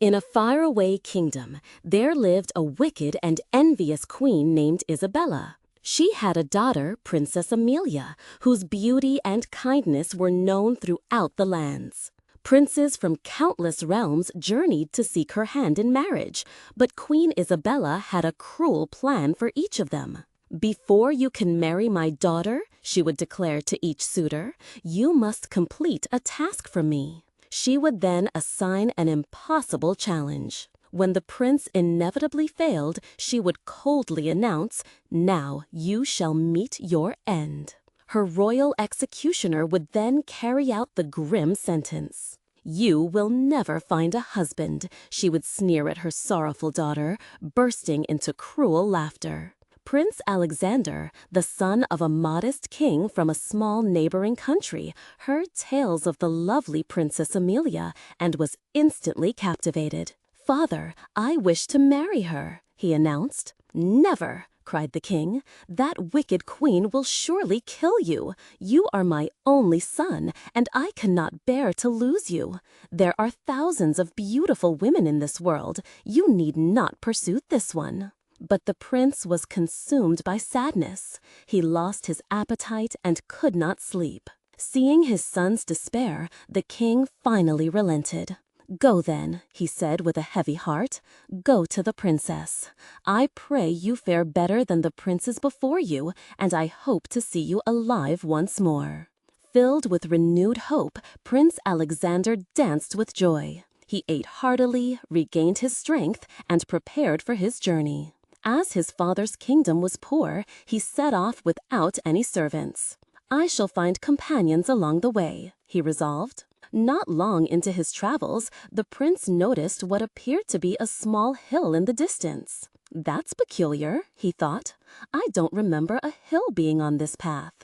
In a faraway kingdom, there lived a wicked and envious queen named Isabella. She had a daughter, Princess Amelia, whose beauty and kindness were known throughout the lands. Princes from countless realms journeyed to seek her hand in marriage, but Queen Isabella had a cruel plan for each of them. "Before you can marry my daughter," she would declare to each suitor, "you must complete a task for me." She would then assign an impossible challenge. When the prince inevitably failed, she would coldly announce, "Now you shall meet your end." Her royal executioner would then carry out the grim sentence. "You will never find a husband," she would sneer at her sorrowful daughter, bursting into cruel laughter. Prince Alexander, the son of a modest king from a small neighboring country, heard tales of the lovely Princess Amelia and was instantly captivated. "Father, I wish to marry her," he announced. "Never!" cried the king. "That wicked queen will surely kill you. You are my only son, and I cannot bear to lose you. There are thousands of beautiful women in this world. You need not pursue this one." But the prince was consumed by sadness. He lost his appetite and could not sleep. Seeing his son's despair, the king finally relented. "Go then," he said with a heavy heart. "Go to the princess. I pray you fare better than the princes before you, and I hope to see you alive once more." Filled with renewed hope, Prince Alexander danced with joy. He ate heartily, regained his strength, and prepared for his journey. As his father's kingdom was poor, he set off without any servants. "I shall find companions along the way," he resolved. Not long into his travels, the prince noticed what appeared to be a small hill in the distance. "That's peculiar," he thought. "I don't remember a hill being on this path."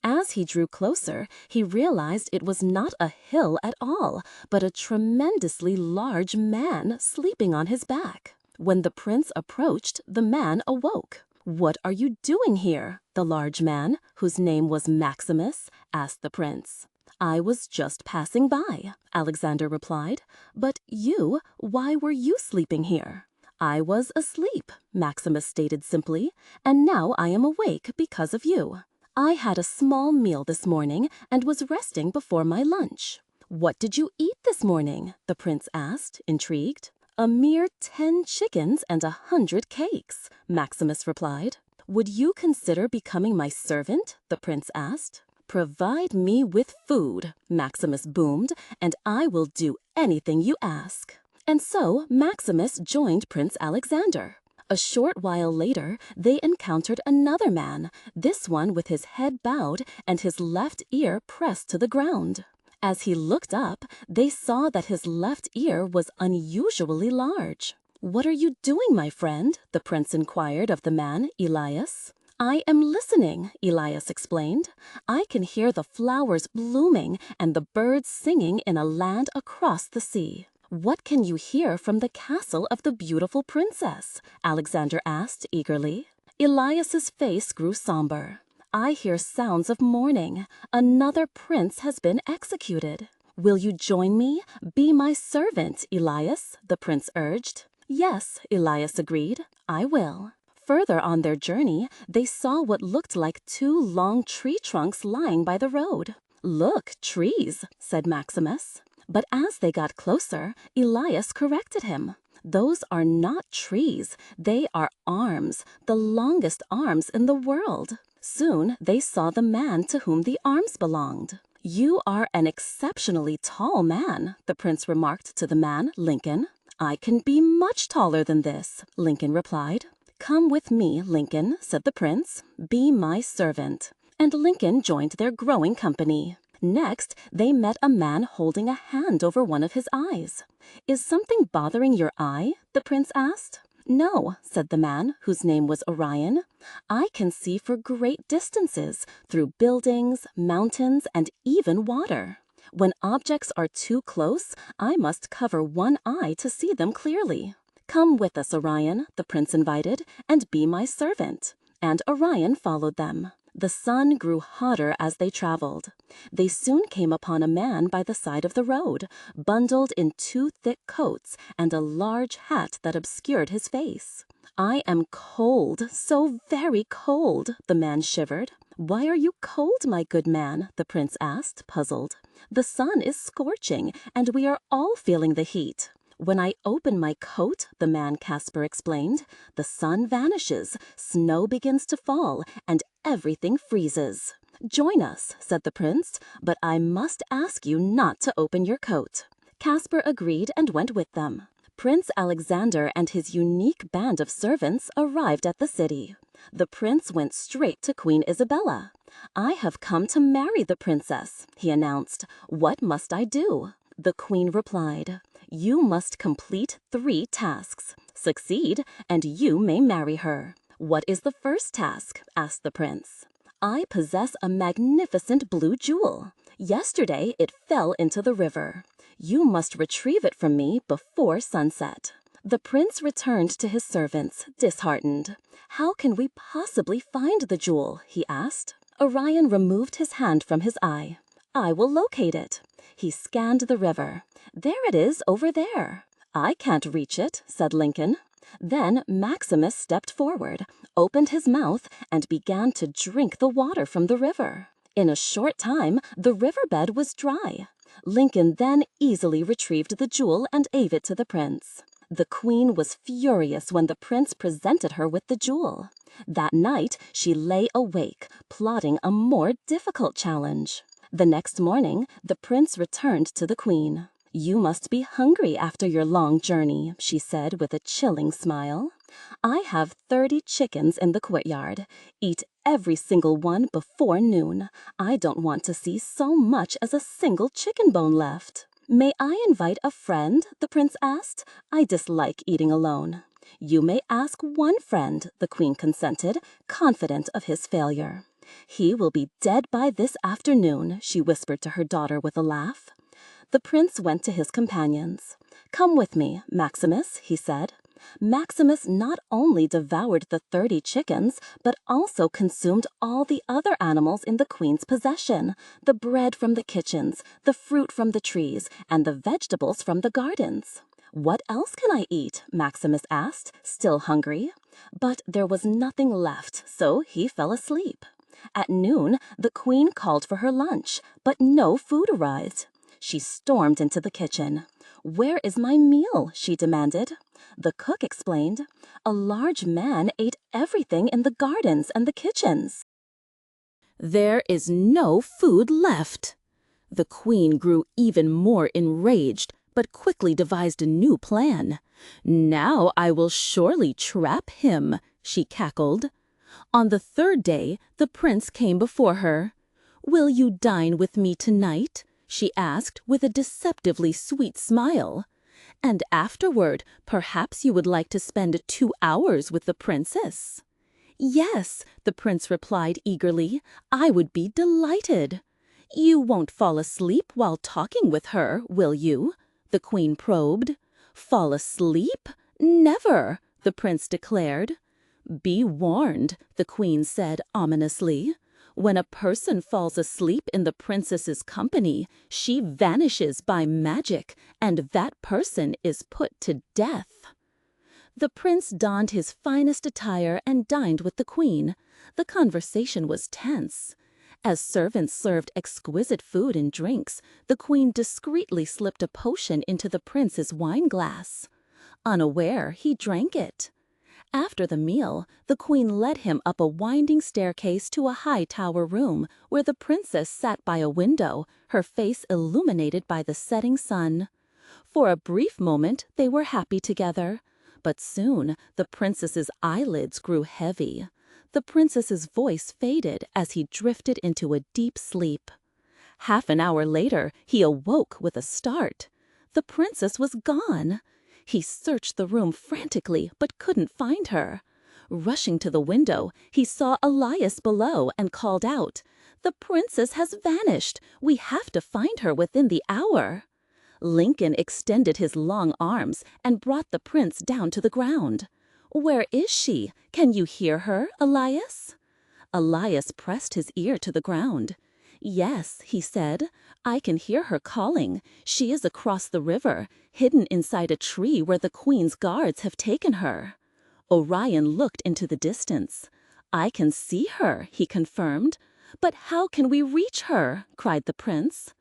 As he drew closer, he realized it was not a hill at all, but a tremendously large man sleeping on his back. When the prince approached, the man awoke. "What are you doing here?" the large man, whose name was Maximus, asked the prince. "I was just passing by," Alexander replied. "But you, why were you sleeping here?" "I was asleep," Maximus stated simply, "and now I am awake because of you. I had a small meal this morning and was resting before my lunch." "What did you eat this morning?" the prince asked, intrigued. "A mere 10 chickens and 100 cakes," Maximus replied. "Would you consider becoming my servant?" the prince asked. "Provide me with food," Maximus boomed, "and I will do anything you ask." And so Maximus joined Prince Alexander. A short while later, they encountered another man, this one with his head bowed and his left ear pressed to the ground. As he looked up, they saw that his left ear was unusually large. "What are you doing, my friend?" the prince inquired of the man, Elias. "I am listening," Elias explained. "I can hear the flowers blooming and the birds singing in a land across the sea." "What can you hear from the castle of the beautiful princess?" Alexander asked eagerly. Elias's face grew somber. "I hear sounds of mourning. Another prince has been executed." "Will you join me? Be my servant, Elias," the prince urged. "Yes," Elias agreed, "I will." Further on their journey, they saw what looked like 2 long tree trunks lying by the road. "Look, trees," said Maximus. But as they got closer, Elias corrected him. "Those are not trees, they are arms, the longest arms in the world." Soon they saw the man to whom the arms belonged. "You are an exceptionally tall man," the prince remarked to the man, Lincoln. "I can be much taller than this," Lincoln replied. "Come with me, Lincoln," said the prince. "Be my servant." And Lincoln joined their growing company. Next, they met a man holding a hand over one of his eyes. "Is something bothering your eye?" the prince asked. "No," said the man, whose name was Orion. "I can see for great distances, through buildings, mountains, and even water. When objects are too close, I must cover one eye to see them clearly." "Come with us, Orion," the prince invited, "and be my servant." And Orion followed them. The sun grew hotter as they traveled. They soon came upon a man by the side of the road, bundled in 2 thick coats and a large hat that obscured his face. "I am cold, so very cold," the man shivered. "Why are you cold, my good man?" the prince asked, puzzled. "The sun is scorching, and we are all feeling the heat." "When I open my coat," the man Casper explained, "the sun vanishes, snow begins to fall, and everything freezes." "Join us," said the prince, "but I must ask you not to open your coat." Casper agreed and went with them. Prince Alexander and his unique band of servants arrived at the city. The prince went straight to Queen Isabella. "I have come to marry the princess," he announced. "What must I do?" The queen replied, "You must complete 3 tasks. Succeed, and you may marry her." "What is the first task?" asked the prince. "I possess a magnificent blue jewel. Yesterday it fell into the river. You must retrieve it from me before sunset." The prince returned to his servants, disheartened. "How can we possibly find the jewel?" he asked. Orion removed his hand from his eye. "I will locate it." He scanned the river. "There it is, over there." "I can't reach it," said Lincoln. Then Maximus stepped forward, opened his mouth, and began to drink the water from the river. In a short time, the riverbed was dry. Lincoln then easily retrieved the jewel and gave it to the prince. The queen was furious when the prince presented her with the jewel. That night, she lay awake, plotting a more difficult challenge. The next morning, the prince returned to the queen. "You must be hungry after your long journey," she said with a chilling smile. "I have 30 chickens in the courtyard. Eat every single one before noon. I don't want to see so much as a single chicken bone left." "May I invite a friend?" the prince asked. "I dislike eating alone." "You may ask one friend," the queen consented, confident of his failure. "He will be dead by this afternoon," she whispered to her daughter with a laugh. The prince went to his companions. "Come with me, Maximus," he said. Maximus not only devoured the 30 chickens, but also consumed all the other animals in the queen's possession, the bread from the kitchens, the fruit from the trees, and the vegetables from the gardens. "What else can I eat?" Maximus asked, still hungry. But there was nothing left, so he fell asleep. At noon, the queen called for her lunch, but no food arrived. She stormed into the kitchen. "Where is my meal?" she demanded. The cook explained, "A large man ate everything in the gardens and the kitchens." "There is no food left." The queen grew even more enraged, but quickly devised a new plan. "Now I will surely trap him," she cackled. On the 3rd day, the prince came before her. "Will you dine with me tonight?" she asked with a deceptively sweet smile. "And afterward, perhaps you would like to spend 2 hours with the princess." "Yes," the prince replied eagerly, "I would be delighted." "You won't fall asleep while talking with her, will you?" the queen probed. "Fall asleep? Never," the prince declared. "Be warned," the queen said ominously. "When a person falls asleep in the princess's company, she vanishes by magic, and that person is put to death." The prince donned his finest attire and dined with the queen. The conversation was tense. As servants served exquisite food and drinks, the queen discreetly slipped a potion into the prince's wine-glass. Unaware, he drank it. After the meal, the queen led him up a winding staircase to a high tower room, where the princess sat by a window, her face illuminated by the setting sun. For a brief moment they were happy together, but soon the princess's eyelids grew heavy. The princess's voice faded as he drifted into a deep sleep. Half an hour later, he awoke with a start. The princess was gone. He searched the room frantically, but couldn't find her. Rushing to the window, he saw Elias below and called out, "The princess has vanished. We have to find her within the hour." Lincoln extended his long arms and brought the prince down to the ground. "Where is she? Can you hear her, Elias?" Elias pressed his ear to the ground. "Yes," he said, "I can hear her calling. She is across the river, hidden inside a tree where the queen's guards have taken her." Orion looked into the distance. "I can see her," he confirmed. "But how can we reach her?" cried the prince.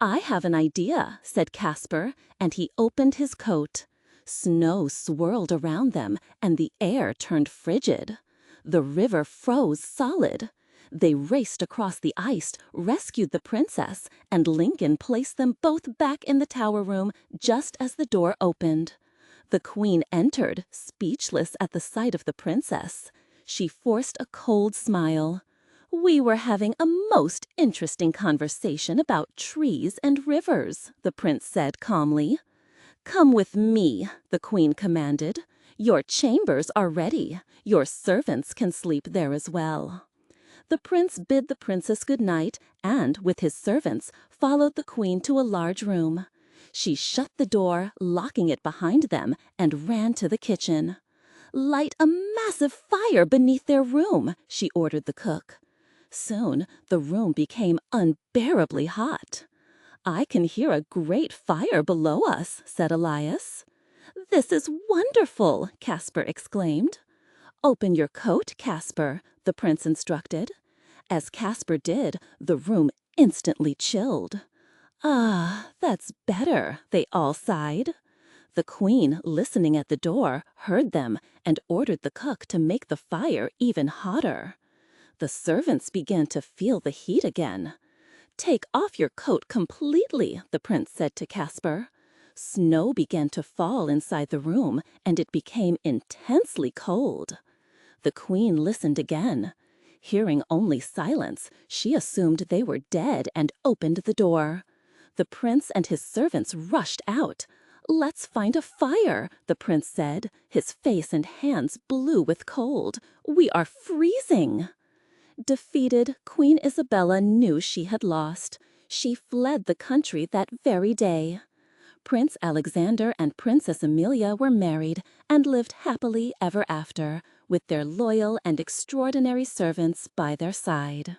"I have an idea," said Casper, and he opened his coat. Snow swirled around them, and the air turned frigid. The river froze solid. They raced across the ice, rescued the princess, and Lincoln placed them both back in the tower room just as the door opened. The queen entered, speechless at the sight of the princess. She forced a cold smile. "We were having a most interesting conversation about trees and rivers," the prince said calmly. "Come with me," the queen commanded. "Your chambers are ready. Your servants can sleep there as well." The prince bid the princess good night and, with his servants, followed the queen to a large room. She shut the door, locking it behind them, and ran to the kitchen. "Light a massive fire beneath their room," she ordered the cook. Soon the room became unbearably hot. "I can hear a great fire below us," said Elias. "This is wonderful!" Casper exclaimed. "Open your coat, Casper," the prince instructed. As Casper did, the room instantly chilled. "Ah, that's better," they all sighed. The queen, listening at the door, heard them and ordered the cook to make the fire even hotter. The servants began to feel the heat again. "Take off your coat completely," the prince said to Casper. Snow began to fall inside the room, and it became intensely cold. The queen listened again. Hearing only silence, she assumed they were dead and opened the door. The prince and his servants rushed out. "Let's find a fire," the prince said, his face and hands blue with cold. "We are freezing." Defeated, Queen Isabella knew she had lost. She fled the country that very day. Prince Alexander and Princess Amelia were married and lived happily ever after, with their loyal and extraordinary servants by their side.